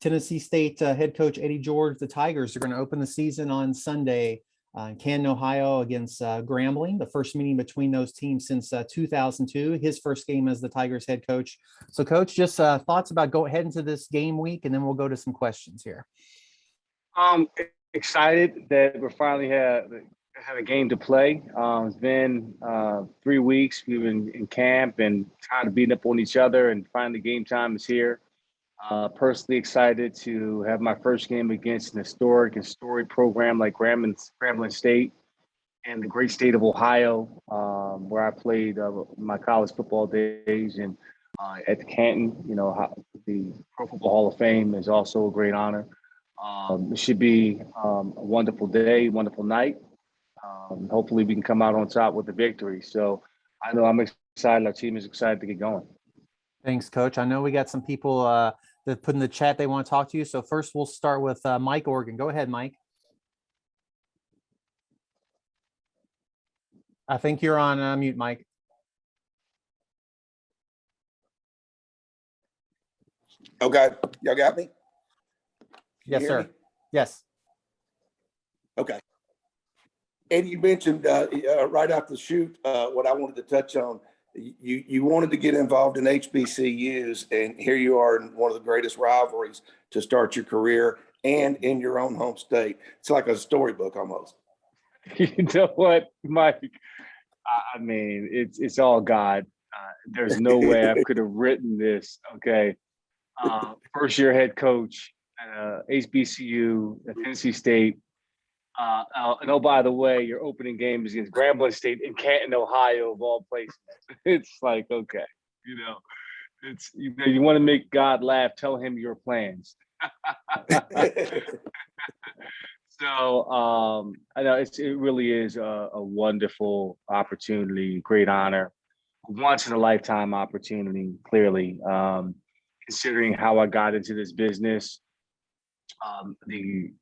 Tennessee State head coach Eddie George, the Tigers are going to open the season on Sunday in Canton, Ohio against Grambling, the first meeting between those teams since 2002, his first game as the Tigers head coach. So, Coach, just thoughts about go ahead into this game week, and then we'll go to some questions here. Excited that we finally have a game to play. It's been 3 weeks. We've been in camp and trying to beat up on each other, and finally game time is here. Personally excited to have my first game against an historic and storied program like Grambling State and the great state of Ohio, where I played my college football days. And at the Canton, the Pro Football Hall of Fame is also a great honor. It should be a wonderful day, wonderful night. Hopefully we can come out on top with the victory. So I know I'm excited. Our team is excited to get going. Thanks, Coach. I know we got some people that put in the chat they want to talk to you. So first we'll start with Mike Organ. Go ahead, Mike. I think you're on mute, Mike. Okay. Y'all got me? Yes, sir. Yes. Okay. Eddie, you mentioned right off the shoot what I wanted to touch on. You wanted to get involved in HBCUs, and here you are in one of the greatest rivalries to start your career and in your own home state. It's like a storybook almost. You know what, Mike? I mean, it's all God. There's no way I could have written this. Okay. First year head coach at HBCU at Tennessee State. And oh, by the way, your opening game is against Grambling State in Canton, Ohio, of all places. It's like, okay, you want to make God laugh, tell him your plans. So I know it really is a wonderful opportunity, great honor, once in a lifetime opportunity, clearly, considering how I got into this business. The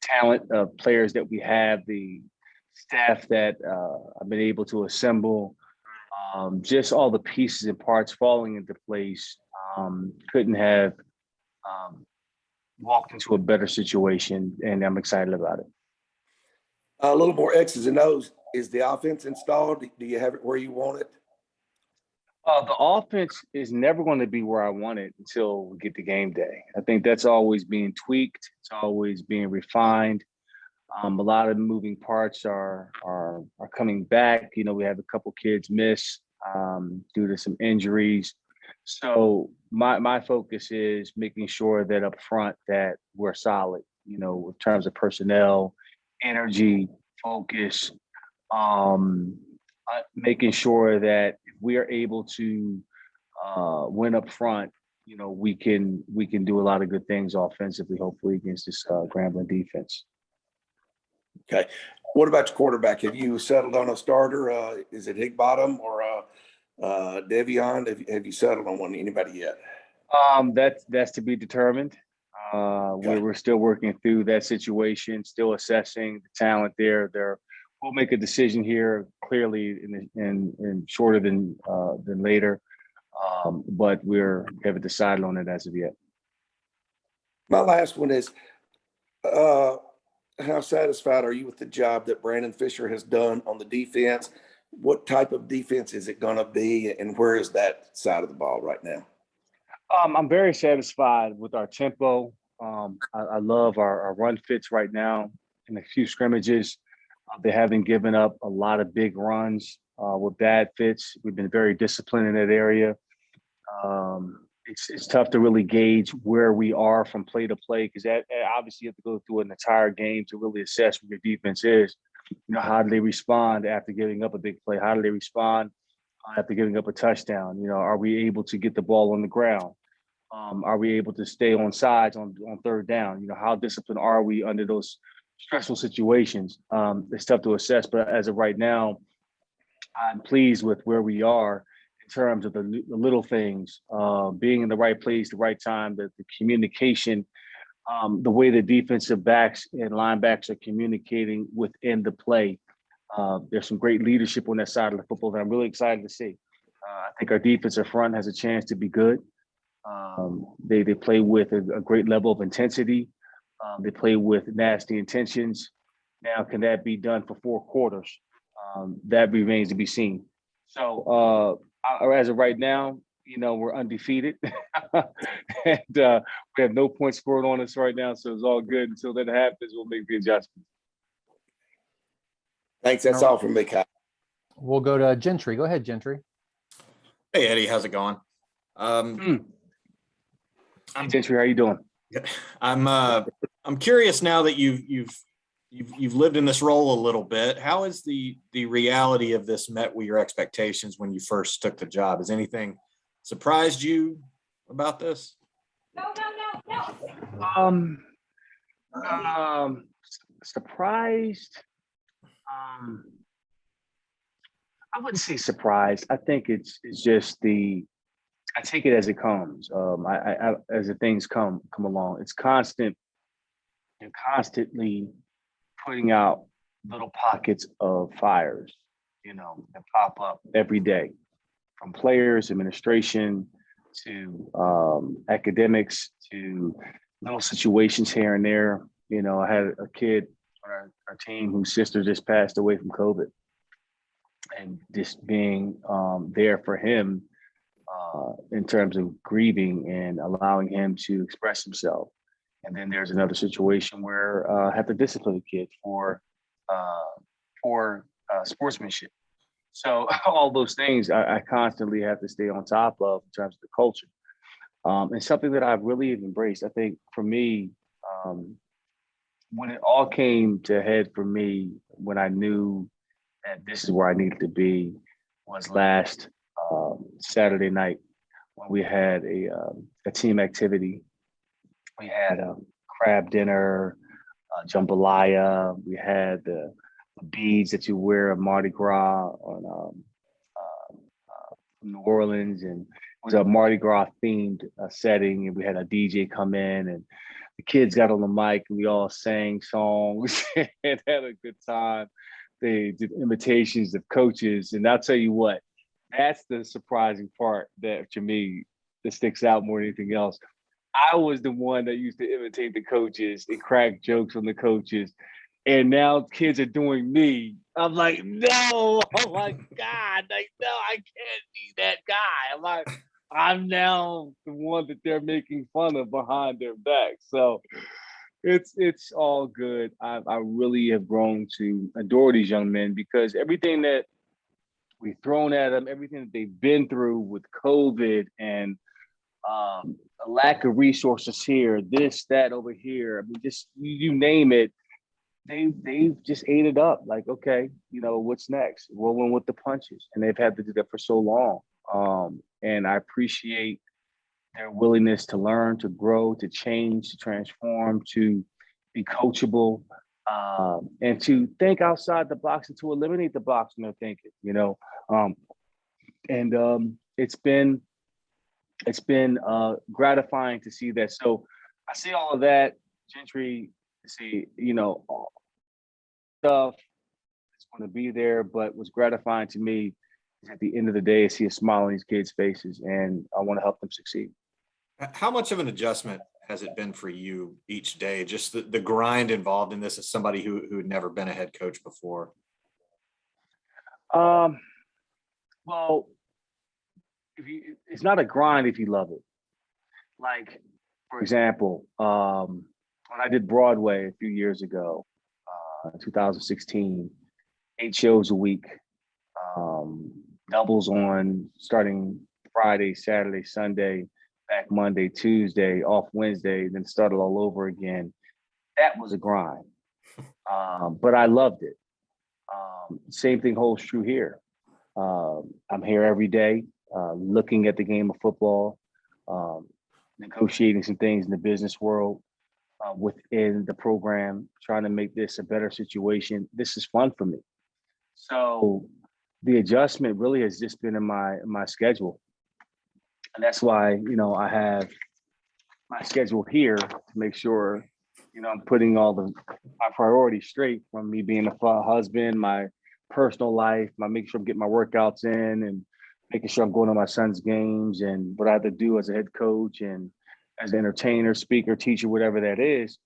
talent of players that we have, the staff that I've been able to assemble, just all the pieces and parts falling into place. Couldn't have walked into a better situation, and I'm excited about it. A little more X's and O's. Is the offense installed? Do you have it where you want it? The offense is never going to be where I want it until we get to game day. I think that's always being tweaked. It's always being refined. A lot of moving parts are coming back. We have a couple kids miss due to some injuries. So my focus is making sure that up front that we're solid, in terms of personnel, energy, focus, making sure that if we are able to win up front, we can do a lot of good things offensively, hopefully against this Grambling defense. Okay. What about your quarterback? Have you settled on a starter? Is it Higgbottom or Devion? Have you settled on anybody yet? That's to be determined. Okay. We're still working through that situation, still assessing the talent there. We'll make a decision here clearly in shorter than later, but we haven't decided on it as of yet. My last one is, how satisfied are you with the job that Brandon Fisher has done on the defense? What type of defense is it going to be, and where is that side of the ball right now? I'm very satisfied with our tempo. I love our run fits right now in a few scrimmages. They haven't given up a lot of big runs with bad fits. We've been very disciplined in that area. It's tough to really gauge where we are from play to play, because obviously you have to go through an entire game to really assess what your defense is. How do they respond after giving up a big play? How do they respond after giving up a touchdown? Are we able to get the ball on the ground? Are we able to stay on sides on third down? How disciplined are we under those stressful situations? It's tough to assess, but as of right now, I'm pleased with where we are in terms of the little things, being in the right place, the right time, the communication, the way the defensive backs and linebackers are communicating within the play. There's some great leadership on that side of the football that I'm really excited to see. I think our defensive front has a chance to be good. They play with a great level of intensity. They play with nasty intentions. Now, can that be done for 4 quarters? That remains to be seen. So as of right now, we're undefeated, and we have no points scored on us right now. So it's all good. Until that happens, we'll make the adjustments. Thanks. That's all from me, Kyle. We'll go to Gentry. Go ahead, Gentry. Hey, Eddie, how's it going? Gentry, how you doing? I'm curious now that you've lived in this role a little bit. How has the reality of this met with your expectations when you first took the job? Has anything surprised you about this? Surprised. I wouldn't say surprised. I think it's just I take it as it comes. As the things come along, it's constant. You're constantly putting out little pockets of fires, that pop up every day, from players, administration, to academics, to little situations here and there. I had a kid on our team whose sister just passed away from COVID, and just being there for him in terms of grieving and allowing him to express himself. And then there's another situation where I have to discipline a kid for sportsmanship. So all those things I constantly have to stay on top of in terms of the culture. And something that I've really embraced. I think for me, when it all came to head for me, when I knew that this is where I needed to be, was last Saturday night when we had a team activity. We had a crab dinner, jambalaya. We had the beads that you wear at Mardi Gras on New Orleans, and it was a Mardi Gras themed setting. And we had a DJ come in, and the kids got on the mic, and we all sang songs and had a good time. They did imitations of coaches, and I'll tell you what, that's the surprising part that to me that sticks out more than anything else. I was the one that used to imitate the coaches and crack jokes on the coaches. And now kids are doing me. I'm like, no, oh my God, like, no, I can't be that guy. I'm now the one that they're making fun of behind their back. So it's all good. I really have grown to adore these young men, because everything that we've thrown at them, everything that they've been through with COVID and a lack of resources here, this, that over here. I mean, just you name it, they've just ate it up. Like, okay, what's next? Rolling with the punches, and they've had to do that for so long. And I appreciate their willingness to learn, to grow, to change, to transform, to be coachable, and to think outside the box and to eliminate the box when they're thinking. It's been gratifying to see that. So I see all of that, Gentry, see, all stuff that's going to be there, but what's gratifying to me is at the end of the day, I see a smile on these kids' faces, and I want to help them succeed. How much of an adjustment has it been for you each day? Just the grind involved in this as somebody who had never been a head coach before? Well, it's not a grind if you love it. Like, for example, when I did Broadway a few years ago, 2016, 8 shows a week, doubles on starting Friday, Saturday, Sunday, back Monday, Tuesday, off Wednesday, then started all over again. That was a grind, but I loved it. Same thing holds true here. I'm here every day, looking at the game of football, negotiating some things in the business world, within the program, trying to make this a better situation. This is fun for me. So the adjustment really has just been in my schedule. And that's why, I have my schedule here to make sure, I'm putting all my priorities straight, from me being a husband, my personal life, making sure I'm getting my workouts in, and making sure I'm going to my son's games and what I have to do as a head coach and as an entertainer, speaker, teacher, whatever that is.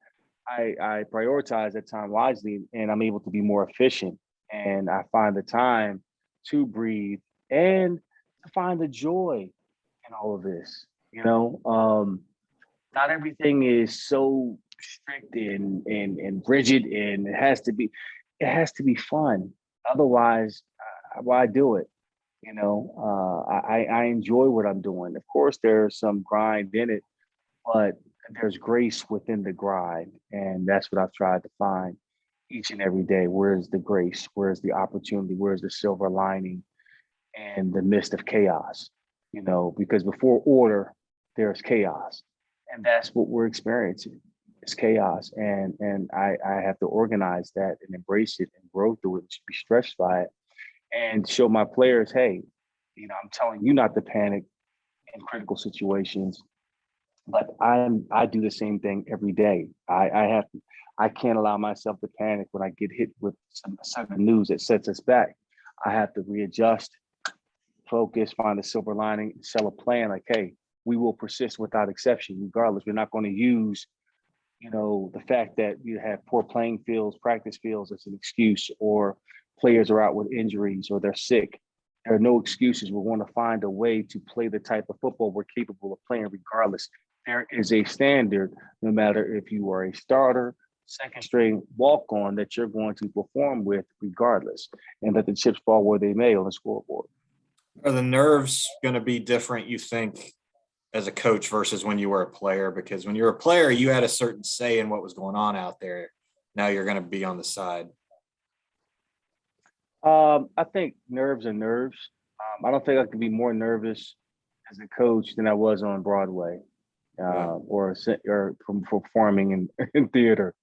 I prioritize that time wisely, and I'm able to be more efficient. And I find the time to breathe and to find the joy in all of this. Not everything is so strict and rigid, and it has to be fun. Otherwise, why do it? I enjoy what I'm doing. Of course, there's some grind in it, but there's grace within the grind. And that's what I've tried to find each and every day. Where's the grace? Where's the opportunity? Where's the silver lining in the midst of chaos? Because before order, there's chaos. And that's what we're experiencing. It's chaos. And I have to organize that and embrace it and grow through it and be stretched by it and show my players, hey, I'm telling you not to panic in critical situations. But I do the same thing every day. I can't allow myself to panic when I get hit with some sudden news that sets us back. I have to readjust, focus, find a silver lining, sell a plan. Like, hey, we will persist without exception, regardless. We're not going to use, the fact that you have poor playing fields, practice fields as an excuse, or players are out with injuries or they're sick. There are no excuses. We want to find a way to play the type of football we're capable of playing regardless. There is a standard, no matter if you are a starter, second string, walk on, that you're going to perform with regardless, and let the chips fall where they may on the scoreboard. Are the nerves going to be different, you think, as a coach versus when you were a player? Because when you were a player, you had a certain say in what was going on out there. Now you're going to be on the side. I think nerves are nerves. I don't think I could be more nervous as a coach than I was on Broadway, or from performing in theater.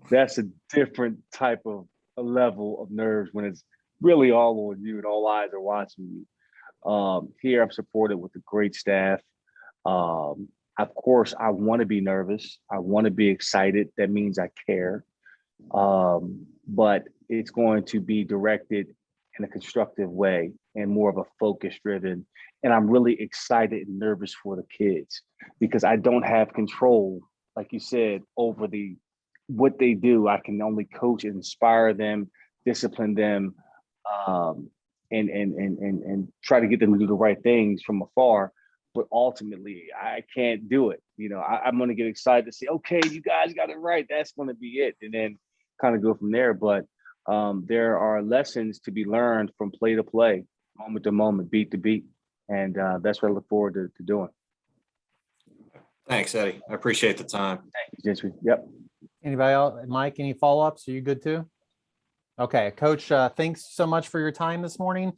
That's a different type of a level of nerves when it's really all on you and all eyes are watching you. Here, I'm supported with a great staff. Of course, I want to be nervous. I want to be excited. That means I care. But it's going to be directed in a constructive way and more of a focus driven. And I'm really excited and nervous for the kids because I don't have control, like you said, over what they do. I can only coach and inspire them, discipline them, and try to get them to do the right things from afar. But ultimately, I can't do it. I'm going to get excited to say, okay, you guys got it right. That's going to be it. And then kind of go from there. But there are lessons to be learned from play to play, moment to moment, beat to beat. And that's what I look forward to doing. Thanks, Eddie. I appreciate the time. Thank you, Gentry. Yep. Anybody else? Mike, any follow-ups? Are you good too? Okay, Coach, thanks so much for your time this morning.